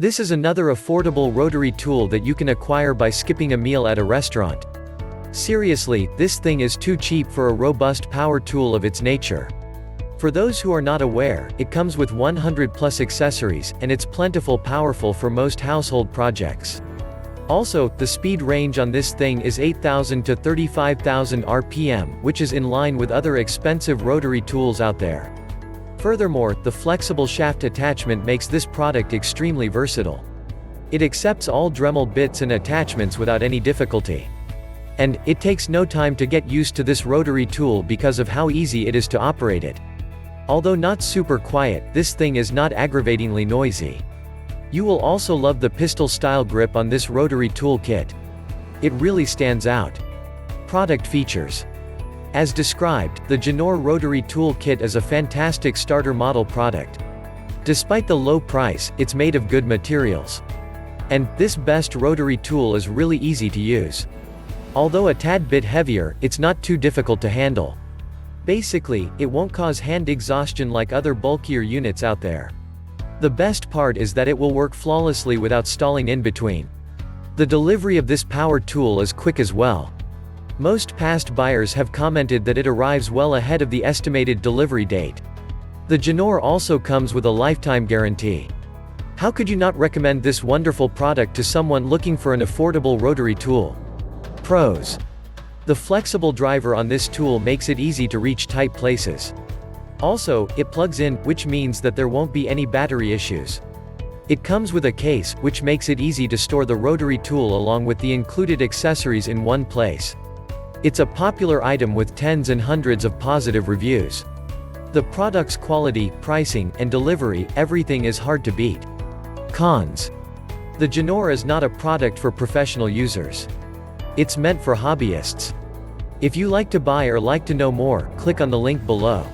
This is another affordable rotary tool that you can acquire by skipping a meal at a restaurant. Seriously, this thing is too cheap for a robust power tool of its nature. For those who are not aware, it comes with 100+ accessories, and it's plentiful powerful for most household projects. Also, the speed range on this thing is 8,000 to 35,000 RPM, which is in line with other expensive rotary tools out there. Furthermore, the flexible shaft attachment makes this product extremely versatile. It accepts all Dremel bits and attachments without any difficulty. And, it takes no time to get used to this rotary tool because of how easy it is to operate it. Although not super quiet, this thing is not aggravatingly noisy. You will also love the pistol-style grip on this rotary tool kit. It really stands out. Product features. As described, the Ginour Rotary Tool Kit is a fantastic starter model product. Despite the low price, it's made of good materials. And, this best rotary tool is really easy to use. Although a tad bit heavier, it's not too difficult to handle. Basically, it won't cause hand exhaustion like other bulkier units out there. The best part is that it will work flawlessly without stalling in between. The delivery of this power tool is quick as well. Most past buyers have commented that it arrives well ahead of the estimated delivery date. The Ginour also comes with a lifetime guarantee. How could you not recommend this wonderful product to someone looking for an affordable rotary tool? Pros. The flexible driver on this tool makes it easy to reach tight places. Also, it plugs in, which means that there won't be any battery issues. It comes with a case, which makes it easy to store the rotary tool along with the included accessories in one place. It's a popular item with tens and hundreds of positive reviews. The product's quality, pricing, and delivery, everything is hard to beat. Cons. The Ginour is not a product for professional users. It's meant for hobbyists. If you like to buy or like to know more, click on the link below.